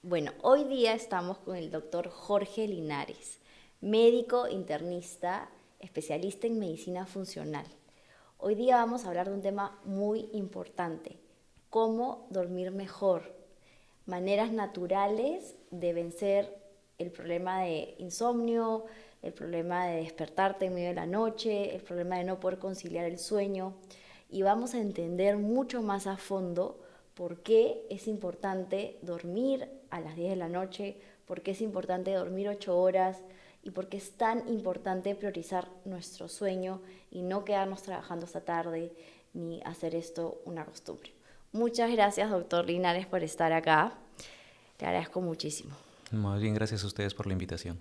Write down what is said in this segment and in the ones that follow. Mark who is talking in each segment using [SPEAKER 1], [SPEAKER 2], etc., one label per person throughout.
[SPEAKER 1] Bueno, hoy día estamos con el doctor Jorge Linares, médico internista, especialista en medicina funcional. Hoy día vamos a hablar de un tema muy importante, cómo dormir mejor, maneras naturales de vencer el problema de insomnio, el problema de despertarte en medio de la noche, el problema de no poder conciliar el sueño. Y vamos a entender mucho más a fondo por qué es importante dormir a las 10 de la noche, por qué es importante dormir 8 horas y por qué es tan importante priorizar nuestro sueño y no quedarnos trabajando hasta tarde ni hacer esto una costumbre. Muchas gracias, doctor Linares, por estar acá. Te agradezco muchísimo.
[SPEAKER 2] Más bien, gracias a ustedes por la invitación.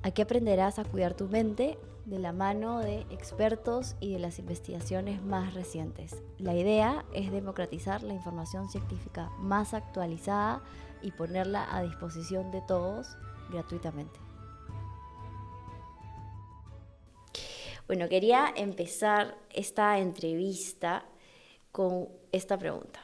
[SPEAKER 1] Aquí aprenderás a cuidar tu mente de la mano de expertos y de las investigaciones más recientes. La idea es democratizar la información científica más actualizada y ponerla a disposición de todos gratuitamente. Bueno, quería empezar esta entrevista con esta pregunta.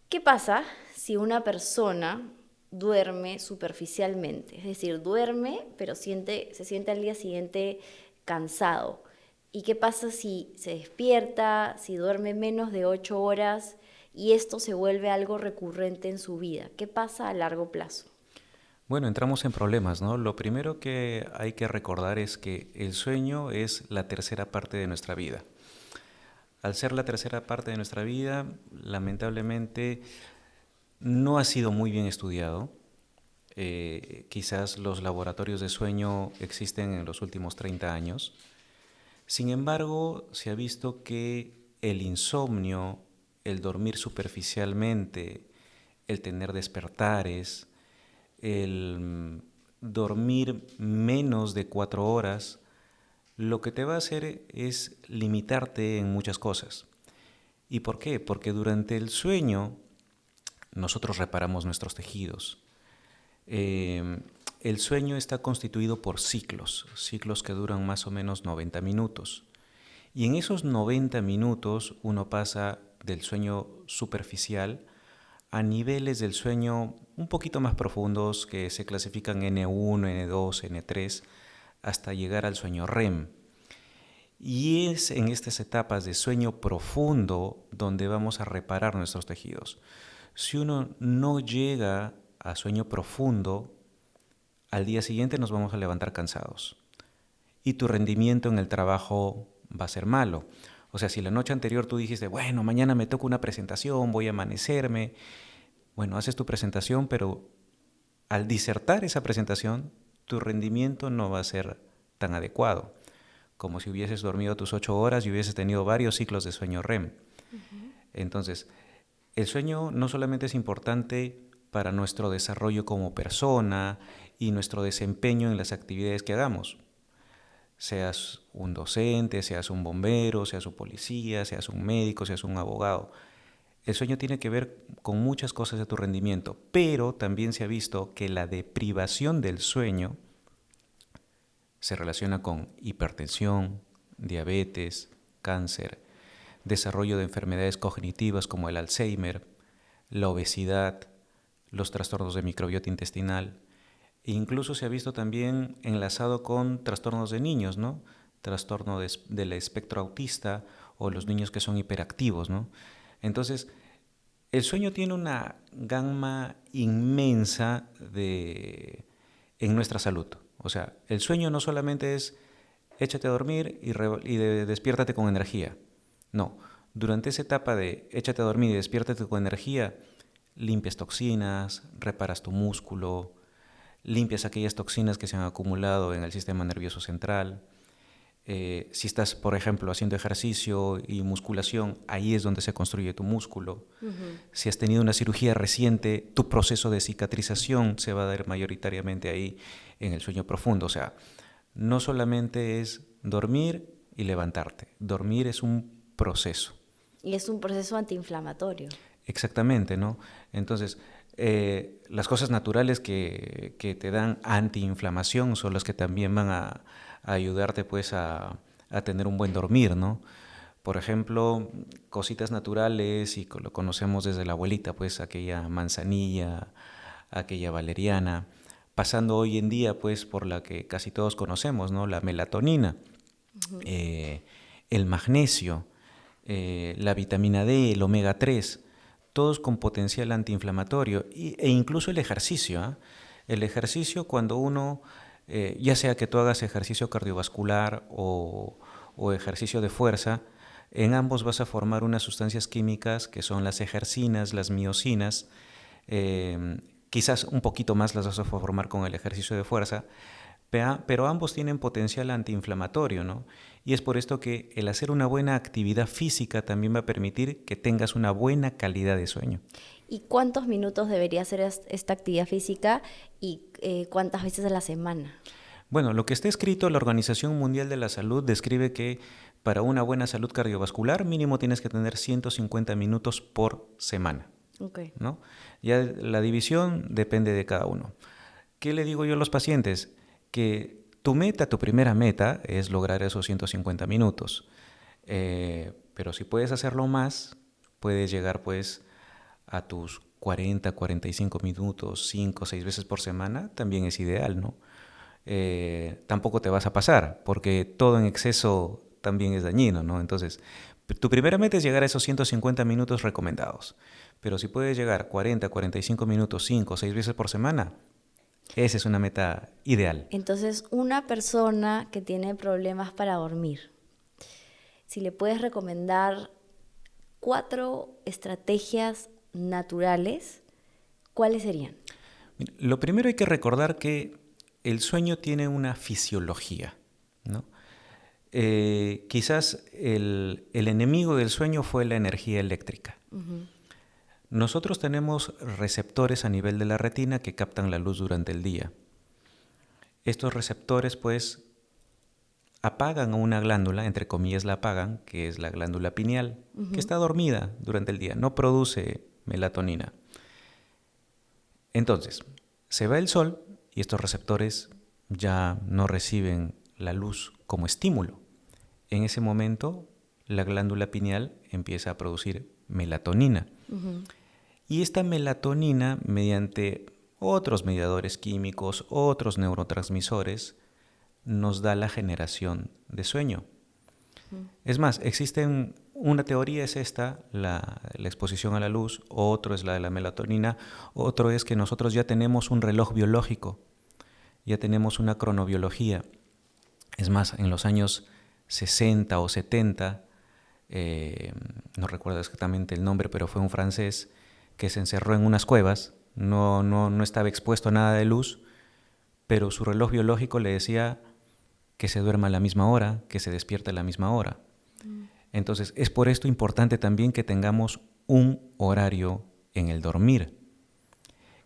[SPEAKER 1] ¿Qué pasa si una persona duerme superficialmente? Es decir, duerme, pero se siente al día siguiente cansado. ¿Y qué pasa si se despierta, si duerme menos de 8 horas y esto se vuelve algo recurrente en su vida? ¿Qué pasa a largo plazo?
[SPEAKER 2] Bueno, entramos en problemas, ¿no? Lo primero que hay que recordar es que el sueño es la tercera parte de nuestra vida. Al ser la tercera parte de nuestra vida, lamentablemente no ha sido muy bien estudiado. Quizás los laboratorios de sueño existen en los últimos 30 años. Sin embargo, se ha visto que el insomnio, el dormir superficialmente, el tener despertares, el dormir menos de 4 horas, lo que te va a hacer es limitarte en muchas cosas. ¿Y por qué? Porque durante el sueño nosotros reparamos nuestros tejidos. Eh, el sueño está constituido por ciclos que duran más o menos 90 minutos. Y en esos 90 minutos uno pasa del sueño superficial a niveles del sueño un poquito más profundos que se clasifican N1, N2, N3, hasta llegar al sueño REM. Y es en estas etapas de sueño profundo donde vamos a reparar nuestros tejidos. Si uno no llega a sueño profundo, al día siguiente nos vamos a levantar cansados. Y tu rendimiento en el trabajo va a ser malo. O sea, si la noche anterior tú dijiste, bueno, mañana me toca una presentación, voy a amanecerme. Bueno, haces tu presentación, pero al disertar esa presentación, tu rendimiento no va a ser tan adecuado, como si hubieses dormido tus 8 horas y hubieses tenido varios ciclos de sueño REM. Entonces, el sueño no solamente es importante para nuestro desarrollo como persona y nuestro desempeño en las actividades que hagamos. Seas un docente, seas un bombero, seas un policía, seas un médico, seas un abogado. El sueño tiene que ver con muchas cosas de tu rendimiento, pero también se ha visto que la deprivación del sueño se relaciona con hipertensión, diabetes, cáncer, desarrollo de enfermedades cognitivas como el Alzheimer, la obesidad, los trastornos de microbiota intestinal. E incluso se ha visto también enlazado con trastornos de niños, ¿no? Trastorno del espectro autista o los niños que son hiperactivos, ¿no? Entonces, el sueño tiene una gama inmensa en nuestra salud. O sea, el sueño no solamente es échate a dormir y despiértate con energía. No, durante esa etapa de échate a dormir y despiértate con energía, limpias toxinas, reparas tu músculo, limpias aquellas toxinas que se han acumulado en el sistema nervioso central. Si estás, por ejemplo, haciendo ejercicio y musculación, ahí es donde se construye tu músculo. Si has tenido una cirugía reciente, tu proceso de cicatrización se va a dar mayoritariamente ahí en el sueño profundo. O sea, no solamente es dormir y levantarte. Dormir es un proceso.
[SPEAKER 1] Y es un proceso antiinflamatorio.
[SPEAKER 2] Exactamente, ¿no? Entonces, las cosas naturales que te dan antiinflamación son las que también van a ayudarte pues a tener un buen dormir, ¿no? Por ejemplo, cositas naturales, y lo conocemos desde la abuelita, pues aquella manzanilla, aquella valeriana, pasando hoy en día pues por la que casi todos conocemos, ¿no? La melatonina, el magnesio, la vitamina D, el omega 3, todos con potencial antiinflamatorio e incluso el ejercicio. ¿Eh? El ejercicio cuando uno, ya sea que tú hagas ejercicio cardiovascular o ejercicio de fuerza, en ambos vas a formar unas sustancias químicas que son las ejercinas, las miocinas, quizás un poquito más las vas a formar con el ejercicio de fuerza, pero ambos tienen potencial antiinflamatorio, ¿no? Y es por esto que el hacer una buena actividad física también va a permitir que tengas una buena calidad de sueño.
[SPEAKER 1] ¿Y cuántos minutos debería hacer esta actividad física y cuántas veces a la semana?
[SPEAKER 2] Bueno, lo que está escrito, la Organización Mundial de la Salud describe que para una buena salud cardiovascular mínimo tienes que tener 150 minutos por semana.
[SPEAKER 1] Okay.
[SPEAKER 2] ¿No? Ya la división depende de cada uno. ¿Qué le digo yo a los pacientes? Que tu primera meta es lograr esos 150 minutos. Pero si puedes hacerlo más, puedes llegar pues a tus 40, 45 minutos, 5, 6 veces por semana, también es ideal, ¿no? Tampoco te vas a pasar, porque todo en exceso también es dañino, ¿no? Entonces, tu primera meta es llegar a esos 150 minutos recomendados. Pero si puedes llegar 40, 45 minutos, 5, 6 veces por semana, esa es una meta ideal.
[SPEAKER 1] Entonces, una persona que tiene problemas para dormir, si le puedes recomendar 4 estrategias naturales, ¿cuáles serían?
[SPEAKER 2] Lo primero hay que recordar que el sueño tiene una fisiología, ¿no? Quizás el enemigo del sueño fue la energía eléctrica. Uh-huh. Nosotros tenemos receptores a nivel de la retina que captan la luz durante el día. Estos receptores, pues, apagan a una glándula, entre comillas la apagan, que es la glándula pineal, uh-huh, que está dormida durante el día, no produce melatonina. Entonces, se va el sol y estos receptores ya no reciben la luz como estímulo. En ese momento, la glándula pineal empieza a producir melatonina. Uh-huh. Y esta melatonina, mediante otros mediadores químicos, otros neurotransmisores, nos da la generación de sueño. Uh-huh. Es más, una teoría es esta, la exposición a la luz, otro es la de la melatonina, otro es que nosotros ya tenemos un reloj biológico, ya tenemos una cronobiología. Es más, en los años 60 o 70, no recuerdo exactamente el nombre, pero fue un francés que se encerró en unas cuevas, no estaba expuesto a nada de luz, pero su reloj biológico le decía que se duerma a la misma hora, que se despierte a la misma hora. Entonces, es por esto importante también que tengamos un horario en el dormir,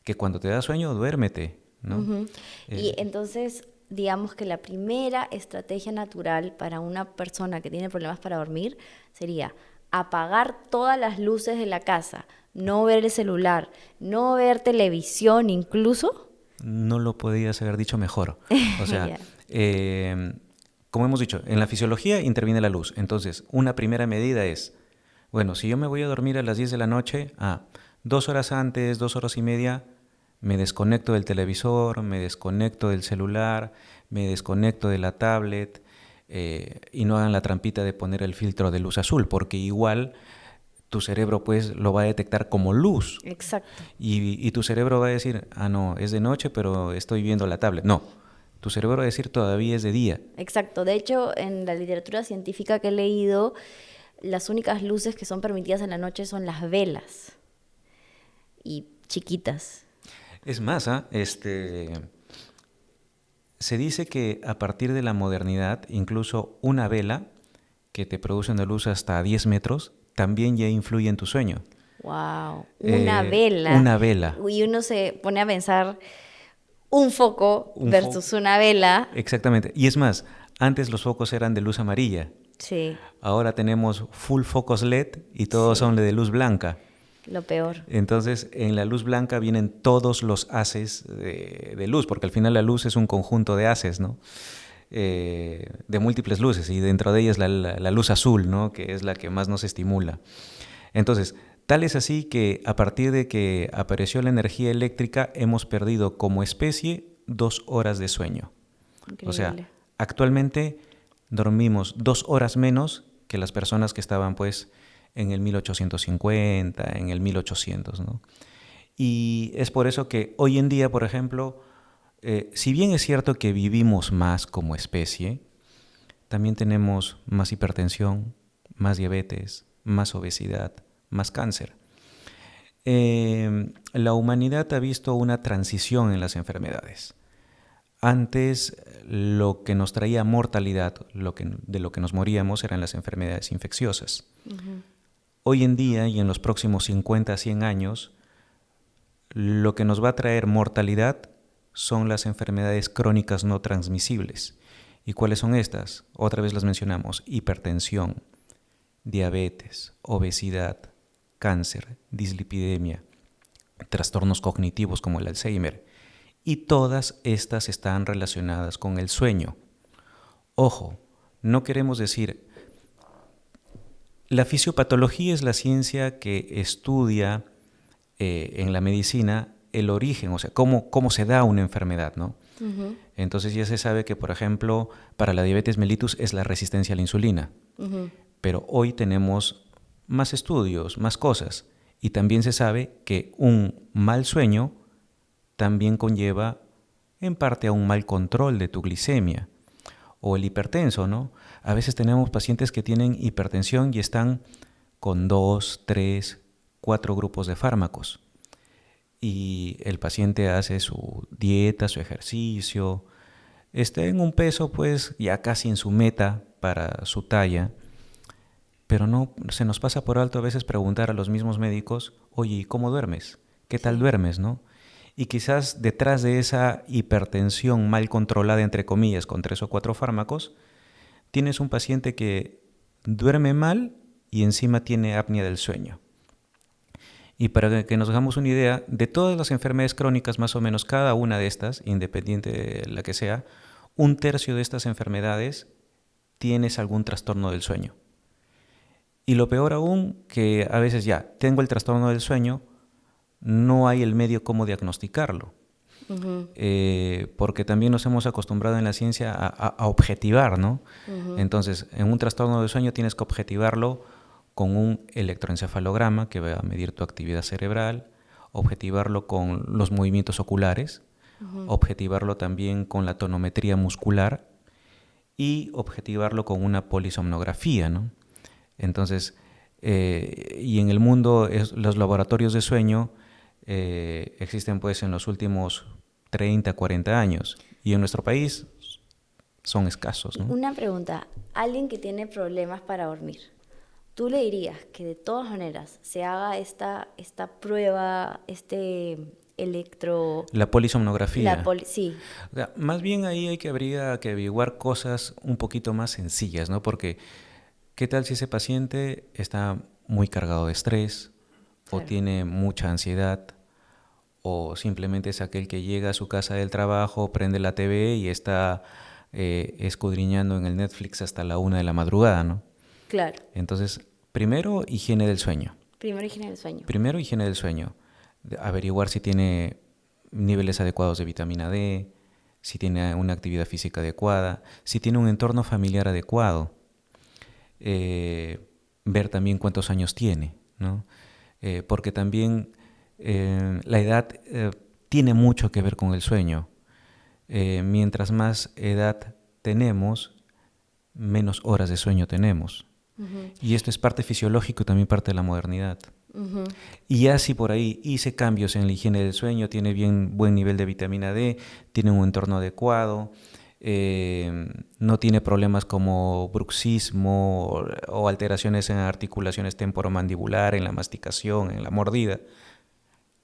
[SPEAKER 2] que cuando te da sueño, duérmete, ¿no?
[SPEAKER 1] Uh-huh. Y entonces, digamos que la primera estrategia natural para una persona que tiene problemas para dormir sería apagar todas las luces de la casa, no ver el celular, no ver televisión incluso.
[SPEAKER 2] No lo podías haber dicho mejor. O sea, como hemos dicho, en la fisiología interviene la luz. Entonces, una primera medida es, bueno, si yo me voy a dormir a las 10 de la noche, 2 horas antes, 2 horas y media, me desconecto del televisor, me desconecto del celular, me desconecto de la tablet, y no hagan la trampita de poner el filtro de luz azul, porque igual tu cerebro pues lo va a detectar como luz.
[SPEAKER 1] Exacto.
[SPEAKER 2] Y tu cerebro va a decir, no, es de noche, pero estoy viendo la tablet. No, tu cerebro va a decir, todavía es de día.
[SPEAKER 1] Exacto. De hecho, en la literatura científica que he leído, las únicas luces que son permitidas en la noche son las velas. Y chiquitas.
[SPEAKER 2] Es más, se dice que a partir de la modernidad, incluso una vela que te produce una luz hasta 10 metros, también ya influye en tu sueño.
[SPEAKER 1] ¡Wow! Una vela.
[SPEAKER 2] Una vela.
[SPEAKER 1] Y uno se pone a pensar un foco versus una vela.
[SPEAKER 2] Exactamente. Y es más, antes los focos eran de luz amarilla.
[SPEAKER 1] Sí.
[SPEAKER 2] Ahora tenemos full focos LED y todos son de luz blanca.
[SPEAKER 1] Lo peor.
[SPEAKER 2] Entonces, en la luz blanca vienen todos los haces de luz, porque al final la luz es un conjunto de haces, ¿no? De múltiples luces, y dentro de ellas la luz azul, ¿no? Que es la que más nos estimula. Entonces, Tal es así que a partir de que apareció la energía eléctrica hemos perdido como especie 2 horas de sueño. O sea,
[SPEAKER 1] Increíble.
[SPEAKER 2] actualmente dormimos 2 horas menos que las personas que estaban pues en el 1850, en el 1800, ¿no? Y es por eso que hoy en día, por ejemplo, si bien es cierto que vivimos más como especie, también tenemos más hipertensión, más diabetes, más obesidad, más cáncer. La humanidad ha visto una transición en las enfermedades. Antes lo que nos traía mortalidad, de lo que nos moríamos, eran las enfermedades infecciosas.
[SPEAKER 1] Ujú.
[SPEAKER 2] Hoy en día y en los próximos 50 a 100 años, lo que nos va a traer mortalidad son las enfermedades crónicas no transmisibles. ¿Y cuáles son estas? Otra vez las mencionamos: hipertensión, diabetes, obesidad, cáncer, dislipidemia, trastornos cognitivos como el Alzheimer. Y todas estas están relacionadas con el sueño. Ojo, no queremos decir... La fisiopatología es la ciencia que estudia en la medicina el origen, o sea, cómo se da una enfermedad, ¿no?
[SPEAKER 1] Ujú.
[SPEAKER 2] Entonces ya se sabe que, por ejemplo, para la diabetes mellitus es la resistencia a la insulina.
[SPEAKER 1] Ujú.
[SPEAKER 2] Pero hoy tenemos más estudios, más cosas. Y también se sabe que un mal sueño también conlleva en parte a un mal control de tu glicemia. O el hipertenso, ¿no? A veces tenemos pacientes que tienen hipertensión y están con 2, 3, 4 grupos de fármacos. Y el paciente hace su dieta, su ejercicio, está en un peso pues ya casi en su meta para su talla, pero no se nos pasa por alto a veces preguntar a los mismos médicos: oye, ¿y cómo duermes? ¿Qué tal
[SPEAKER 1] Sí.
[SPEAKER 2] duermes, no? Y quizás detrás de esa hipertensión mal controlada, entre comillas, con 3 o 4 fármacos, tienes un paciente que duerme mal y encima tiene apnea del sueño. Y para que nos hagamos una idea, de todas las enfermedades crónicas, más o menos cada una de estas, independiente de la que sea, 1/3 de estas enfermedades tienes algún trastorno del sueño. Y lo peor aún, que a veces ya tengo el trastorno del sueño, no hay el medio cómo diagnosticarlo.
[SPEAKER 1] Ujú.
[SPEAKER 2] Porque también nos hemos acostumbrado en la ciencia a objetivar, ¿no?
[SPEAKER 1] Ujú.
[SPEAKER 2] Entonces, en un trastorno del sueño tienes que objetivarlo con un electroencefalograma que va a medir tu actividad cerebral, objetivarlo con los movimientos oculares,
[SPEAKER 1] Ujú.
[SPEAKER 2] objetivarlo también con la tonometría muscular y objetivarlo con una polisomnografía, ¿no? Entonces, y en el mundo los laboratorios de sueño existen pues en los últimos 30, 40 años y en nuestro país son escasos,
[SPEAKER 1] Y
[SPEAKER 2] ¿no?
[SPEAKER 1] una pregunta, alguien que tiene problemas para dormir, ¿tú le dirías que de todas maneras se haga esta prueba, este electro,
[SPEAKER 2] La polisomnografía.
[SPEAKER 1] sí,
[SPEAKER 2] O sea, más bien ahí habría que averiguar cosas un poquito más sencillas, ¿no? Porque ¿qué tal si ese paciente está muy cargado de estrés o
[SPEAKER 1] claro,
[SPEAKER 2] tiene mucha ansiedad o simplemente es aquel que llega a su casa del trabajo, prende la TV y está escudriñando en el Netflix hasta la 1 de la madrugada, ¿no?
[SPEAKER 1] claro,
[SPEAKER 2] Entonces, primero, higiene del sueño.
[SPEAKER 1] primero higiene del sueño.
[SPEAKER 2] Primero, higiene del sueño. Averiguar si tiene niveles adecuados de vitamina D, si tiene una actividad física adecuada, si tiene un entorno familiar adecuado. Ver también cuántos años tiene, ¿no? Porque también la edad tiene mucho que ver con el sueño. Mientras más edad tenemos, menos horas de sueño tenemos.
[SPEAKER 1] Ujú.
[SPEAKER 2] Y esto es parte fisiológico y también parte de la modernidad.
[SPEAKER 1] Ujú.
[SPEAKER 2] Y ya si por ahí hice cambios en la higiene del sueño, tiene buen nivel de vitamina D, tiene un entorno adecuado, no tiene problemas como bruxismo o alteraciones en articulaciones temporomandibular, en la masticación, en la mordida,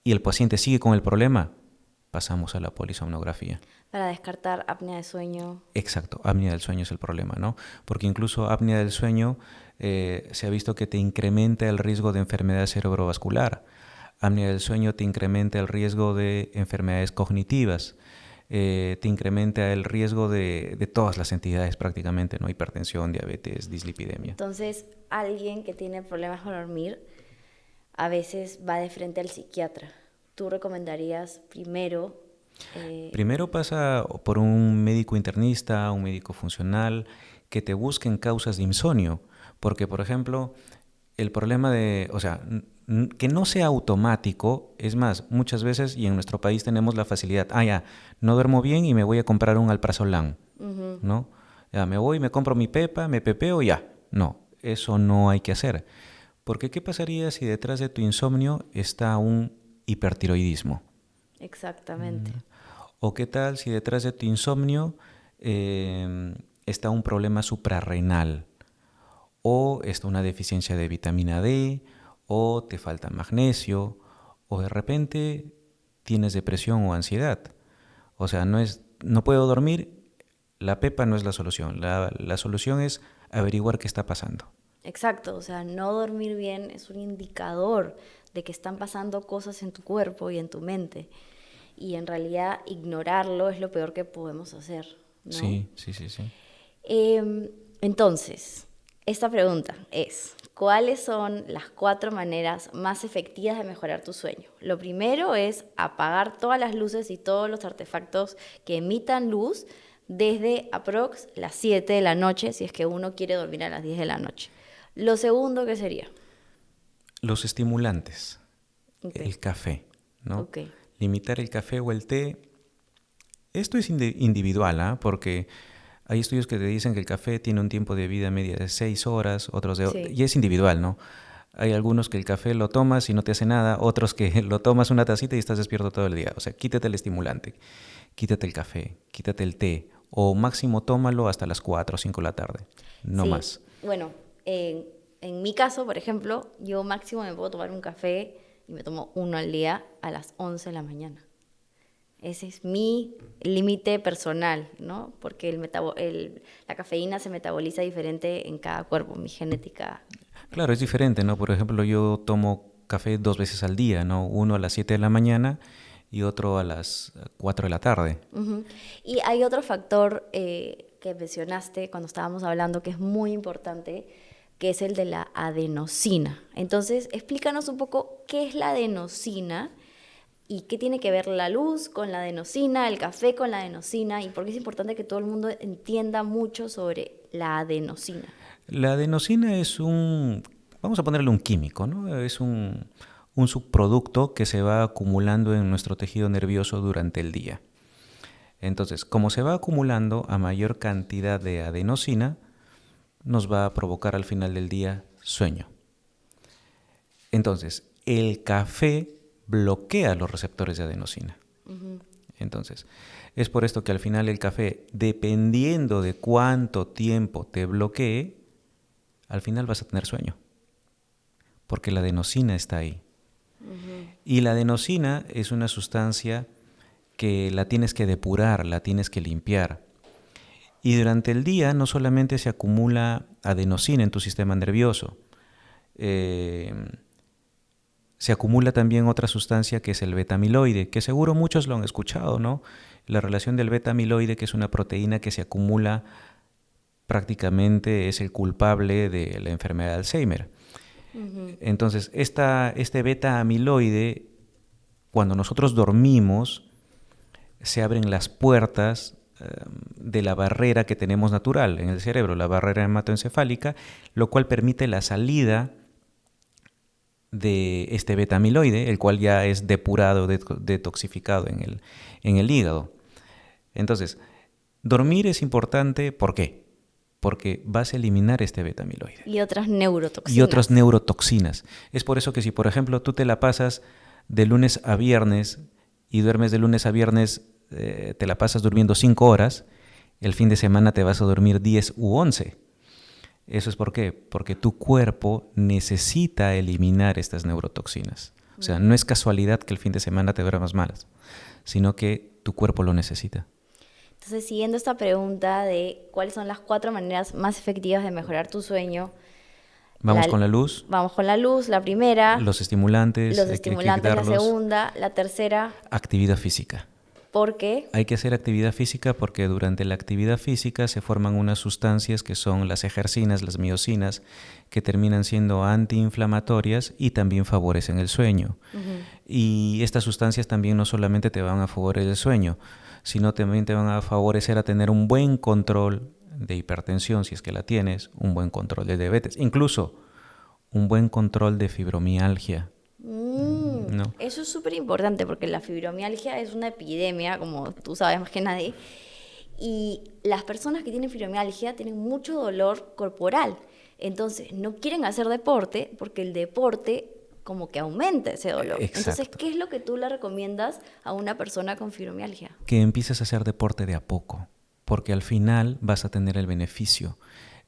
[SPEAKER 2] y el paciente sigue con el problema, pasamos a la polisomnografía.
[SPEAKER 1] Para descartar apnea de sueño.
[SPEAKER 2] Exacto, apnea del sueño es el problema, ¿no? Porque incluso apnea del sueño se ha visto que te incrementa el riesgo de enfermedad cerebrovascular. Apnea del sueño te incrementa el riesgo de enfermedades cognitivas, te incrementa el riesgo de todas las entidades prácticamente, ¿no? Hipertensión, diabetes, dislipidemia.
[SPEAKER 1] Entonces, alguien que tiene problemas para dormir, a veces va de frente al psiquiatra. ¿Tú recomendarías primero?
[SPEAKER 2] Primero pasa por un médico internista, un médico funcional, que te busquen causas de insomnio. Porque, por ejemplo, el problema de, o sea, que no sea automático, es más, muchas veces, y en nuestro país tenemos la facilidad, ya, no duermo bien y me voy a comprar un alprazolam, ¿no? Ya, me voy, me compro mi pepa, me pepeo, ya. No, eso no hay que hacer. Porque ¿qué pasaría si detrás de tu insomnio está un hipertiroidismo?
[SPEAKER 1] Exactamente.
[SPEAKER 2] ¿O qué tal si detrás de tu insomnio está un problema suprarrenal? ¿O está una deficiencia de vitamina D? ¿O te falta magnesio? ¿O de repente tienes depresión o ansiedad? O sea, no puedo dormir, la pepa no es la solución. La solución es averiguar qué está pasando.
[SPEAKER 1] Exacto, o sea, no dormir bien es un indicador de que están pasando cosas en tu cuerpo y en tu mente. Y en realidad ignorarlo es lo peor que podemos hacer, ¿no?
[SPEAKER 2] Sí, sí, sí, sí.
[SPEAKER 1] Entonces, esta pregunta es, ¿cuáles son las 4 maneras más efectivas de mejorar tu sueño? Lo primero es apagar todas las luces y todos los artefactos que emitan luz desde aprox las 7 de la noche, si es que uno quiere dormir a las 10 de la noche. Lo segundo, ¿qué sería?
[SPEAKER 2] Los estimulantes,
[SPEAKER 1] Ok,
[SPEAKER 2] el café, ¿no?
[SPEAKER 1] ok.
[SPEAKER 2] Limitar el café o el té. Esto es individual, ¿ah? Porque hay estudios que te dicen que el café tiene un tiempo de vida media de 6 horas, otros
[SPEAKER 1] Sí,
[SPEAKER 2] y es individual, ¿no? Hay algunos que el café lo tomas y no te hace nada, otros que lo tomas una tacita y estás despierto todo el día. O sea, quítate el estimulante, quítate el café, quítate el té, o máximo tómalo hasta las 4 o 5 de la tarde, no
[SPEAKER 1] sí.
[SPEAKER 2] más.
[SPEAKER 1] Bueno, en mi caso, por ejemplo, yo máximo me puedo tomar un café y me tomo uno al día a las 11 de la mañana. Ese es mi límite personal, ¿no? Porque la cafeína se metaboliza diferente en cada cuerpo, mi genética.
[SPEAKER 2] Claro, es diferente, ¿no? Por ejemplo, yo tomo café 2 veces al día, ¿no? Uno a las 7 de la mañana y otro a las 4 de la tarde.
[SPEAKER 1] Ujú. Y hay otro factor que mencionaste cuando estábamos hablando que es muy importante, que es el de la adenosina. Entonces, explícanos un poco qué es la adenosina y qué tiene que ver la luz con la adenosina, el café con la adenosina y por qué es importante que todo el mundo entienda mucho sobre la adenosina.
[SPEAKER 2] La adenosina es vamos a ponerle un químico, ¿no? Es un subproducto que se va acumulando en nuestro tejido nervioso durante el día. Entonces, como se va acumulando a mayor cantidad de adenosina, nos va a provocar al final del día sueño. Entonces, el café bloquea los receptores de adenosina. Entonces, es por esto que al final el café, dependiendo de cuánto tiempo te bloquee, al final vas a tener sueño, porque la adenosina está ahí. Y la adenosina es una sustancia que la tienes que depurar, la tienes que limpiar. Y durante el día no solamente se acumula adenosina en tu sistema nervioso, se acumula también otra sustancia que es el beta-amiloide, que seguro muchos lo han escuchado, ¿no? La relación del beta-amiloide, que es una proteína que se acumula, prácticamente es el culpable de la enfermedad de Alzheimer. Entonces, este beta-amiloide, cuando nosotros dormimos, se abren las puertas de la barrera que tenemos natural en el cerebro, la barrera hematoencefálica, lo cual permite la salida de este beta-amiloide, el cual ya es depurado, detoxificado en el hígado. Entonces, dormir es importante, ¿por qué? Porque vas a eliminar este beta-amiloide.
[SPEAKER 1] Y otras neurotoxinas.
[SPEAKER 2] Y otras neurotoxinas. Es por eso que si, por ejemplo, tú te la pasas de lunes a viernes y duermes de lunes a viernes, te la pasas durmiendo 5 horas, el fin de semana te vas a dormir 10 u 11. ¿Eso es por qué? Porque tu cuerpo necesita eliminar estas neurotoxinas. O sea, no es casualidad que el fin de semana te duermas mal, sino que tu cuerpo lo necesita.
[SPEAKER 1] Entonces, siguiendo esta pregunta de cuáles son las 4 maneras más efectivas de mejorar tu sueño,
[SPEAKER 2] Vamos con la luz.
[SPEAKER 1] Vamos con la luz, la primera.
[SPEAKER 2] Los estimulantes.
[SPEAKER 1] Los
[SPEAKER 2] Hay que
[SPEAKER 1] estimulantes, la
[SPEAKER 2] darlos.
[SPEAKER 1] segunda. La tercera.
[SPEAKER 2] Actividad física.
[SPEAKER 1] ¿Por qué?
[SPEAKER 2] Hay que hacer actividad física porque durante la actividad física se forman unas sustancias que son las ejercinas, las miocinas, que terminan siendo antiinflamatorias y también favorecen el sueño. Y estas sustancias también no solamente te van a favorecer el sueño, sino también te van a favorecer a tener un buen control de hipertensión, si es que la tienes, un buen control de diabetes, incluso un buen control de fibromialgia. ¿No?
[SPEAKER 1] Eso es súper importante porque la fibromialgia es una epidemia, como tú sabes más que nadie, y las personas que tienen fibromialgia tienen mucho dolor corporal. Entonces, no quieren hacer deporte porque el deporte como que aumenta ese dolor.
[SPEAKER 2] Exacto.
[SPEAKER 1] Entonces, ¿qué es lo que tú le recomiendas a una persona con fibromialgia?
[SPEAKER 2] Que empieces a hacer deporte de a poco, porque al final vas a tener el beneficio.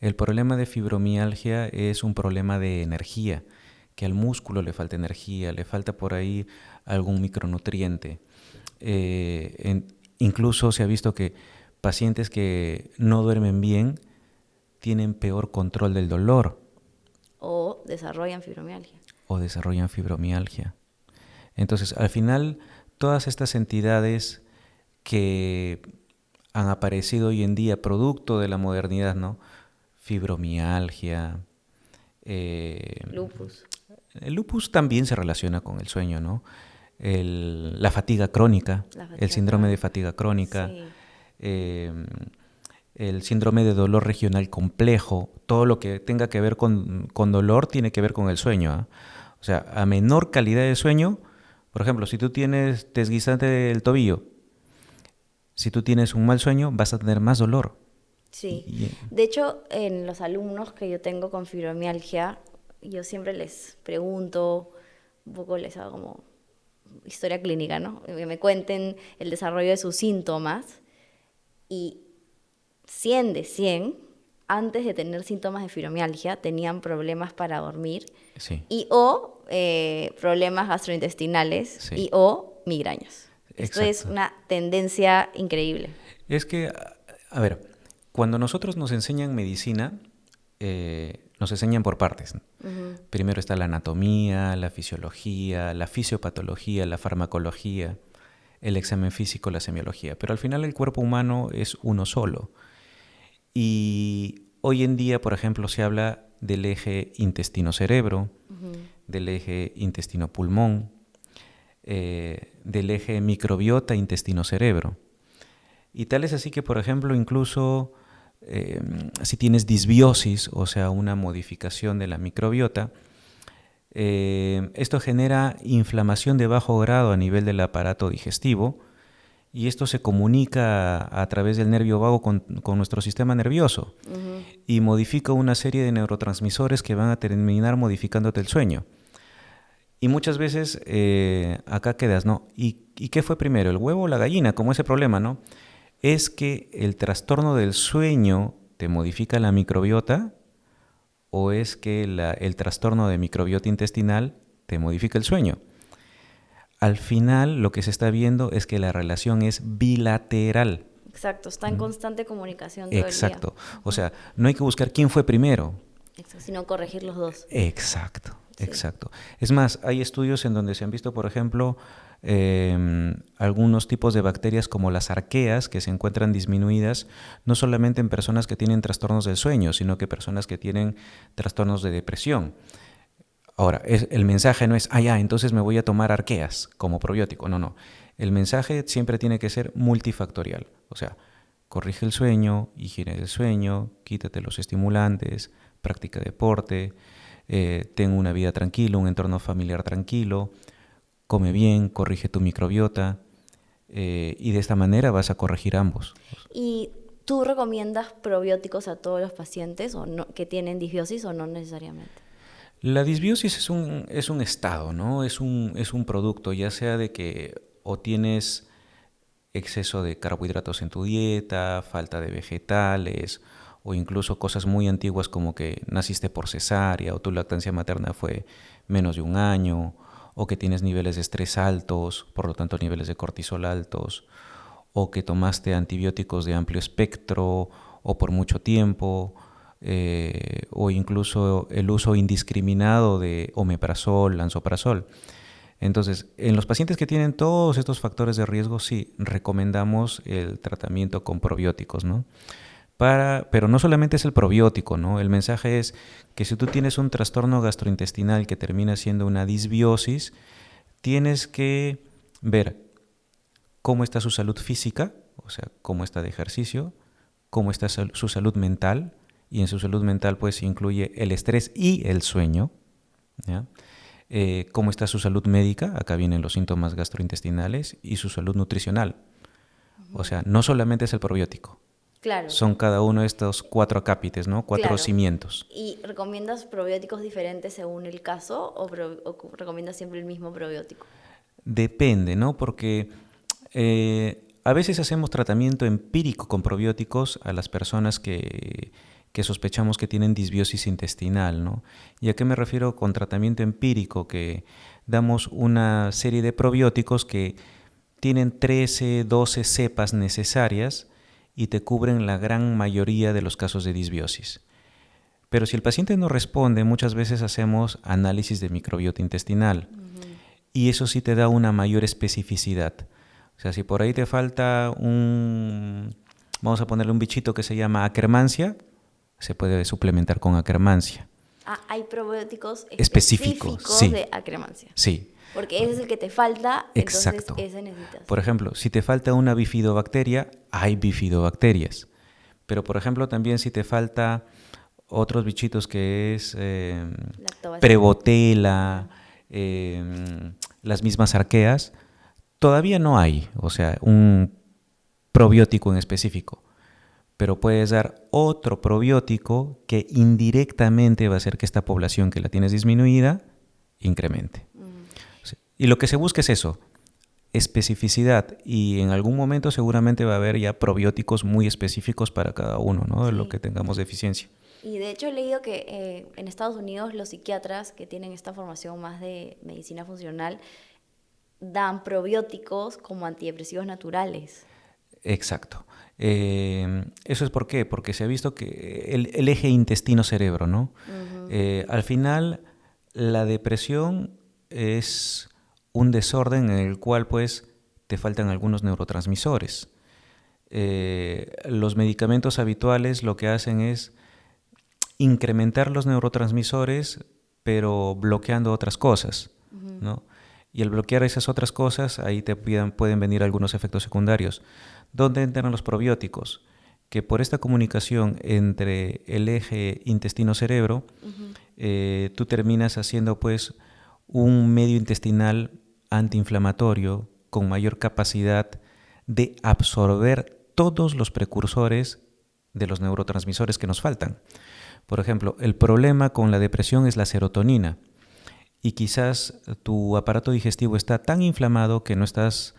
[SPEAKER 2] El problema de fibromialgia es un problema de energía, que al músculo le falta energía, le falta por ahí algún micronutriente. Incluso se ha visto que pacientes que no duermen bien tienen peor control del dolor.
[SPEAKER 1] O desarrollan fibromialgia.
[SPEAKER 2] O desarrollan fibromialgia. Entonces, al final, todas estas entidades que han aparecido hoy en día producto de la modernidad, ¿no? Fibromialgia.
[SPEAKER 1] Lupus.
[SPEAKER 2] El lupus también se relaciona con el sueño, ¿no? La fatiga crónica, el síndrome de fatiga crónica, sí. El síndrome de dolor regional complejo, todo lo que tenga que ver con dolor tiene que ver con el sueño, ¿eh? O sea, a menor calidad de sueño, por ejemplo, si tú tienes deslizante del tobillo, si tú tienes un mal sueño, vas a tener más dolor.
[SPEAKER 1] Sí. De hecho, en los alumnos que yo tengo con fibromialgia, yo siempre les pregunto, un poco les hago como historia clínica, ¿no? Que me cuenten el desarrollo de sus síntomas y 100 de 100, antes de tener síntomas de fibromialgia, tenían problemas para dormir,
[SPEAKER 2] sí.
[SPEAKER 1] y o problemas gastrointestinales, sí. Y o migrañas. Esto es una tendencia increíble.
[SPEAKER 2] Es que, a ver, cuando nosotros nos enseñan medicina, nos enseñan por partes. Primero está la anatomía, la fisiología, la fisiopatología, la farmacología, el examen físico, la semiología. Pero al final el cuerpo humano es uno solo. Y hoy en día, por ejemplo, se habla del eje intestino-cerebro, del eje intestino-pulmón, del eje microbiota intestino-cerebro. Y tal es así que, por ejemplo, incluso si tienes disbiosis, o sea, una modificación de la microbiota, esto genera inflamación de bajo grado a nivel del aparato digestivo y esto se comunica a través del nervio vago con nuestro sistema nervioso y modifica una serie de neurotransmisores que van a terminar modificándote el sueño. Y muchas veces acá quedas, ¿no? ¿Y qué fue primero, el huevo o la gallina? Como ese problema, ¿no? ¿Es que el trastorno del sueño te modifica la microbiota o es que el trastorno de microbiota intestinal te modifica el sueño? Al final lo que se está viendo es que la relación es bilateral.
[SPEAKER 1] Exacto, está en constante comunicación todo
[SPEAKER 2] Exacto.
[SPEAKER 1] el día.
[SPEAKER 2] O sea, no hay que buscar quién fue primero.
[SPEAKER 1] Exacto, sino corregir los dos.
[SPEAKER 2] Exacto,
[SPEAKER 1] sí.
[SPEAKER 2] Exacto. Es más, hay estudios en donde se han visto, por ejemplo, algunos tipos de bacterias como las arqueas que se encuentran disminuidas no solamente en personas que tienen trastornos del sueño, sino que personas que tienen trastornos de depresión. Ahora, el mensaje no es, entonces me voy a tomar arqueas como probiótico. No. El mensaje siempre tiene que ser multifactorial. O sea, corrige el sueño, higiene del sueño, quítate los estimulantes, practica deporte, ten una vida tranquila, un entorno familiar tranquilo, come bien, corrige tu microbiota y de esta manera vas a corregir ambos.
[SPEAKER 1] ¿Y tú recomiendas probióticos a todos los pacientes o no, que tienen disbiosis o no necesariamente?
[SPEAKER 2] La disbiosis es un estado, ¿no? Es un producto, ya sea de que o tienes exceso de carbohidratos en tu dieta, falta de vegetales, o incluso cosas muy antiguas como que naciste por cesárea o tu lactancia materna fue menos de un año, o que tienes niveles de estrés altos, por lo tanto niveles de cortisol altos, o que tomaste antibióticos de amplio espectro o por mucho tiempo, o incluso el uso indiscriminado de omeprazol, lansoprazol. Entonces, en los pacientes que tienen todos estos factores de riesgo, sí, recomendamos el tratamiento con probióticos, ¿no? Pero no solamente es el probiótico, ¿no? El mensaje es que si tú tienes un trastorno gastrointestinal que termina siendo una disbiosis, tienes que ver cómo está su salud física, o sea, cómo está de ejercicio, cómo está su salud mental, y en su salud mental pues incluye el estrés y el sueño, ¿ya? Cómo está su salud médica, acá vienen los síntomas gastrointestinales, y su salud nutricional. O sea, no solamente es el probiótico,
[SPEAKER 1] Claro,
[SPEAKER 2] son cada uno de estos 4 acápites, ¿no? 4
[SPEAKER 1] claro.
[SPEAKER 2] cimientos.
[SPEAKER 1] ¿Y recomiendas probióticos diferentes según el caso o recomiendas siempre el mismo probiótico?
[SPEAKER 2] Depende, ¿no? Porque a veces hacemos tratamiento empírico con probióticos a las personas que sospechamos que tienen disbiosis intestinal, ¿no? ¿Y a qué me refiero con tratamiento empírico? Que damos una serie de probióticos que tienen 13, 12 cepas necesarias y te cubren la gran mayoría de los casos de disbiosis. Pero si el paciente no responde, muchas veces hacemos análisis de microbiota intestinal y eso sí te da una mayor especificidad. O sea, si por ahí te falta vamos a ponerle un bichito que se llama Akkermansia, se puede suplementar con Akkermansia.
[SPEAKER 1] Ah, hay probióticos
[SPEAKER 2] Específicos,
[SPEAKER 1] específicos
[SPEAKER 2] sí,
[SPEAKER 1] de acremancia.
[SPEAKER 2] sí,
[SPEAKER 1] Porque ese es el que te falta, entonces
[SPEAKER 2] exacto.
[SPEAKER 1] ese necesitas.
[SPEAKER 2] Por ejemplo, si te falta una bifidobacteria, hay bifidobacterias. Pero, por ejemplo, también si te falta otros bichitos que es
[SPEAKER 1] Lactobacillus.
[SPEAKER 2] Prevotella, las mismas arqueas, todavía no hay, o sea, un probiótico en específico. Pero puedes dar otro probiótico que indirectamente va a hacer que esta población que la tienes disminuida incremente. Y lo que se busca es eso, especificidad, y en algún momento seguramente va a haber ya probióticos muy específicos para cada uno, ¿no? De lo que tengamos deficiencia.
[SPEAKER 1] Y de hecho he leído que en Estados Unidos los psiquiatras que tienen esta formación más de medicina funcional dan probióticos como antidepresivos naturales.
[SPEAKER 2] Exacto. ¿Eso es por qué? Porque se ha visto que el eje intestino-cerebro, ¿no? Al final, la depresión es un desorden en el cual, pues, te faltan algunos neurotransmisores. Los medicamentos habituales lo que hacen es incrementar los neurotransmisores, pero bloqueando otras cosas, ¿no? Y al bloquear esas otras cosas, ahí pueden venir algunos efectos secundarios. ¿Dónde entran los probióticos? Que por esta comunicación entre el eje intestino-cerebro, tú terminas haciendo pues un medio intestinal antiinflamatorio con mayor capacidad de absorber todos los precursores de los neurotransmisores que nos faltan. Por ejemplo, el problema con la depresión es la serotonina. Y quizás tu aparato digestivo está tan inflamado que no estás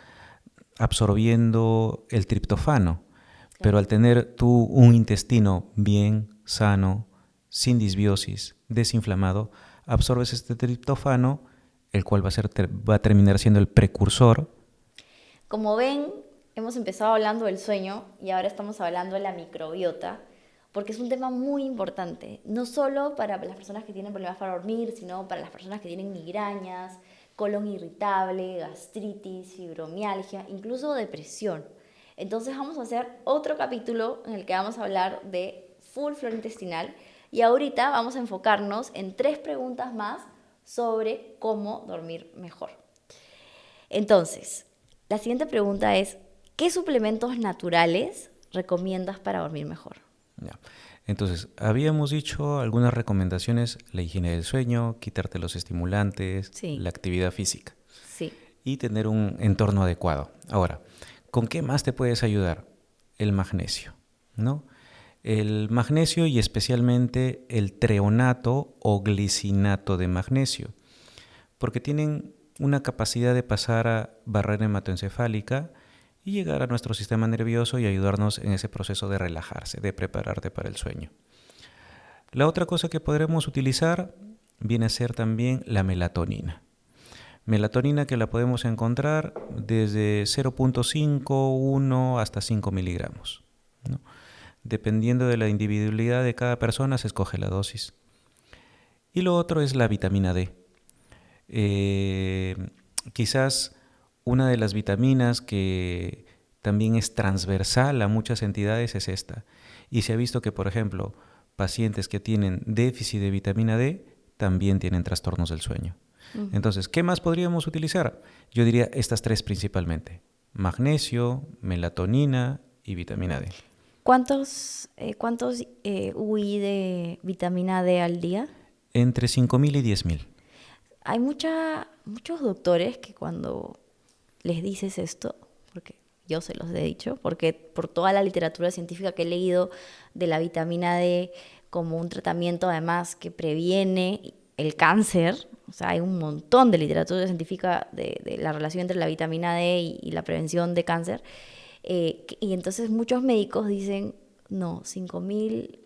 [SPEAKER 2] absorbiendo el triptofano. Pero al tener tú un intestino bien, sano, sin disbiosis, desinflamado, absorbes este triptofano, el cual va a terminar siendo el precursor.
[SPEAKER 1] Como ven, hemos empezado hablando del sueño y ahora estamos hablando de la microbiota, porque es un tema muy importante, no solo para las personas que tienen problemas para dormir, sino para las personas que tienen migrañas, colon irritable, gastritis, fibromialgia, incluso depresión. Entonces vamos a hacer otro capítulo en el que vamos a hablar de full flora intestinal y ahorita vamos a enfocarnos en 3 preguntas más sobre cómo dormir mejor. Entonces, la siguiente pregunta es, ¿qué suplementos naturales recomiendas para dormir mejor?
[SPEAKER 2] Ya. Entonces, habíamos dicho algunas recomendaciones: la higiene del sueño, quitarte los estimulantes,
[SPEAKER 1] Sí.
[SPEAKER 2] la actividad física
[SPEAKER 1] Sí.
[SPEAKER 2] y tener un entorno adecuado. Ahora, ¿con qué más te puedes ayudar? El magnesio, ¿no? El magnesio y especialmente el treonato o glicinato de magnesio, porque tienen una capacidad de pasar a barrera hematoencefálica y llegar a nuestro sistema nervioso y ayudarnos en ese proceso de relajarse, de prepararte para el sueño. La otra cosa que podremos utilizar viene a ser también la melatonina. Melatonina que la podemos encontrar desde 0.5, 1 hasta 5 miligramos, ¿no? Dependiendo de la individualidad de cada persona se escoge la dosis. Y lo otro es la vitamina D. Quizás una de las vitaminas que también es transversal a muchas entidades es esta. Y se ha visto que, por ejemplo, pacientes que tienen déficit de vitamina D también tienen trastornos del sueño. Entonces, ¿qué más podríamos utilizar? Yo diría estas tres principalmente: magnesio, melatonina y vitamina D.
[SPEAKER 1] ¿Cuántos UI de vitamina D al día?
[SPEAKER 2] Entre 5.000 y 10.000.
[SPEAKER 1] Hay muchos doctores que cuando les dices esto, porque yo se los he dicho, porque por toda la literatura científica que he leído de la vitamina D como un tratamiento además que previene el cáncer, o sea, hay un montón de literatura científica de la relación entre la vitamina D y la prevención de cáncer, y entonces muchos médicos dicen, no, 5.000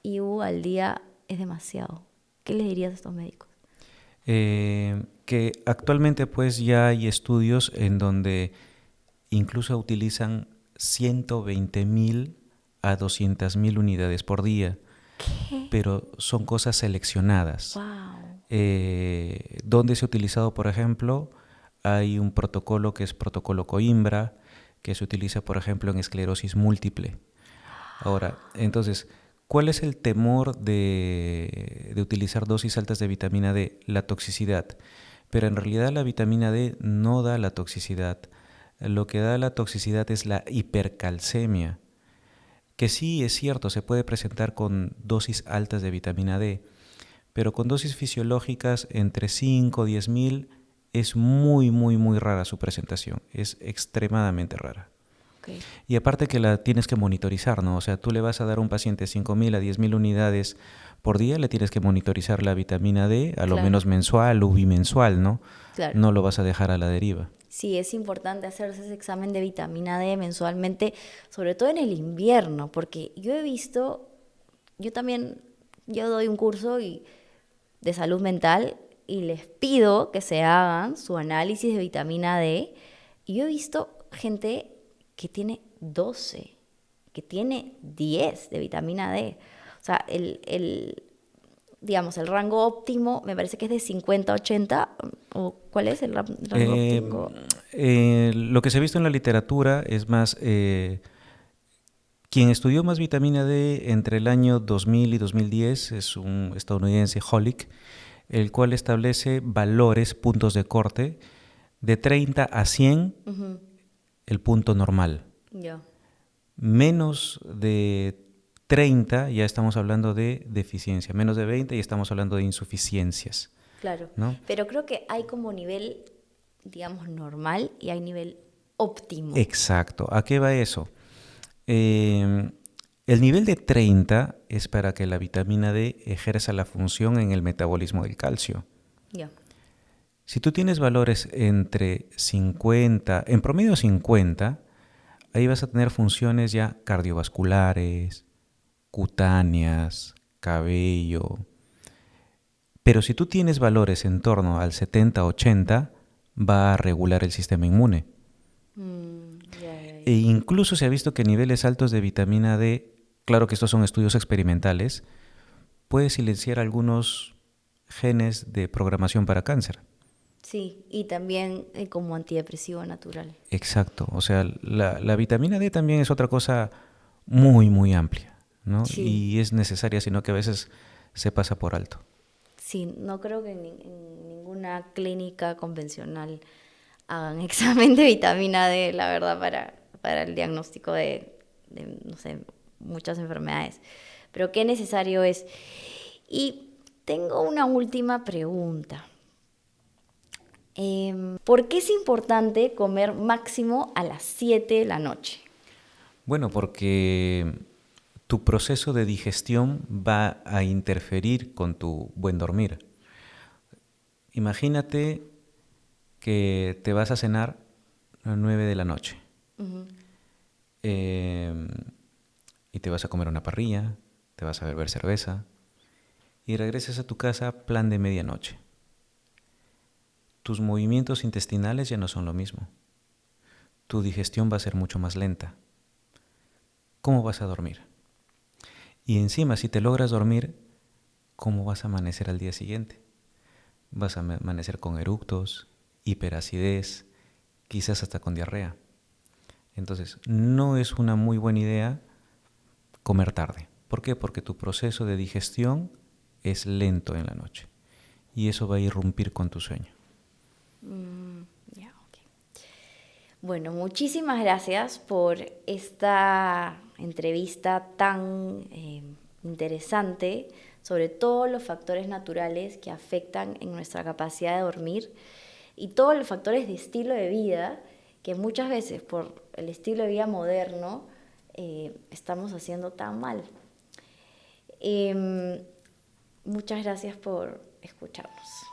[SPEAKER 1] IU al día es demasiado. ¿Qué les dirías a estos médicos?
[SPEAKER 2] Que actualmente pues ya hay estudios en donde incluso utilizan 120.000 a 200.000 unidades por día,
[SPEAKER 1] ¿Qué?
[SPEAKER 2] pero son cosas seleccionadas.
[SPEAKER 1] Wow.
[SPEAKER 2] Donde se ha utilizado, por ejemplo, hay un protocolo que es protocolo Coimbra, que se utiliza, por ejemplo, en esclerosis múltiple. Ahora, entonces, ¿cuál es el temor de utilizar dosis altas de vitamina D? La toxicidad. Pero en realidad la vitamina D no da la toxicidad. Lo que da la toxicidad es la hipercalcemia, que sí es cierto, se puede presentar con dosis altas de vitamina D, pero con dosis fisiológicas entre 5 o 10.000 es muy, muy, muy rara su presentación, es extremadamente rara.
[SPEAKER 1] Okay.
[SPEAKER 2] Y aparte que la tienes que monitorizar, ¿no? O sea, tú le vas a dar a un paciente 5.000 a 10.000 unidades por día, le tienes que monitorizar la vitamina D, a lo
[SPEAKER 1] Claro,
[SPEAKER 2] menos mensual o bimensual, ¿no?
[SPEAKER 1] claro.
[SPEAKER 2] No lo vas a dejar a la deriva.
[SPEAKER 1] Sí, es importante hacerse ese examen de vitamina D mensualmente, sobre todo en el invierno, porque yo he visto, yo doy un curso de salud mental y les pido que se hagan su análisis de vitamina D y yo he visto gente que tiene 12, que tiene 10 de vitamina D. O sea, digamos, el rango óptimo me parece que es de 50 a 80, ¿o cuál es el rango óptimo?
[SPEAKER 2] Lo que se ha visto en la literatura es más, quien estudió más vitamina D entre el año 2000 y 2010 es un estadounidense, Holick, el cual establece valores, puntos de corte, de 30 a 100,
[SPEAKER 1] Ujú.
[SPEAKER 2] el punto normal.
[SPEAKER 1] Ya,
[SPEAKER 2] Menos de 30 ya estamos hablando de deficiencia, menos de 20 ya estamos hablando de insuficiencias,
[SPEAKER 1] claro.
[SPEAKER 2] ¿no?
[SPEAKER 1] Pero creo que hay como nivel, digamos, normal y hay nivel óptimo.
[SPEAKER 2] Exacto. ¿A qué va eso? Eh, el nivel de 30 es para que la vitamina D ejerza la función en el metabolismo del calcio.
[SPEAKER 1] Ya.
[SPEAKER 2] Si tú tienes valores entre 50, en promedio 50, ahí vas a tener funciones ya cardiovasculares, cutáneas, cabello. Pero si tú tienes valores en torno al 70-80, va a regular el sistema inmune.
[SPEAKER 1] Ya, ya,
[SPEAKER 2] E
[SPEAKER 1] ya.
[SPEAKER 2] incluso se ha visto que niveles altos de vitamina D, claro que estos son estudios experimentales, puede silenciar algunos genes de programación para cáncer.
[SPEAKER 1] Sí, y también como antidepresivo natural.
[SPEAKER 2] Exacto, o sea, la vitamina D también es otra cosa muy, muy amplia, ¿no?
[SPEAKER 1] Sí,
[SPEAKER 2] Y es necesaria, sino que a veces se pasa por alto.
[SPEAKER 1] sí, no creo que en ninguna clínica convencional hagan examen de vitamina D, la verdad, para el diagnóstico de, no sé, muchas enfermedades. Pero qué necesario es. Y tengo una última pregunta. ¿Por qué es importante comer máximo a las 7 de la noche?
[SPEAKER 2] Bueno, porque tu proceso de digestión va a interferir con tu buen dormir. Imagínate que te vas a cenar a las 9 de la noche
[SPEAKER 1] Ujú.
[SPEAKER 2] eh, y te vas a comer una parrilla, te vas a beber cerveza y regresas a tu casa plan de medianoche. Tus movimientos intestinales ya no son lo mismo. Tu digestión va a ser mucho más lenta. ¿Cómo vas a dormir? Y encima, si te logras dormir, ¿cómo vas a amanecer al día siguiente? Vas a amanecer con eructos, hiperacidez, quizás hasta con diarrea. Entonces, no es una muy buena idea comer tarde. ¿Por qué? Porque tu proceso de digestión es lento en la noche y eso va a irrumpir con tu sueño.
[SPEAKER 1] Ya, ok. Bueno, muchísimas gracias por esta entrevista tan interesante sobre todos los factores naturales que afectan en nuestra capacidad de dormir y todos los factores de estilo de vida que muchas veces por el estilo de vida moderno estamos haciendo tan mal. Muchas gracias por escucharnos.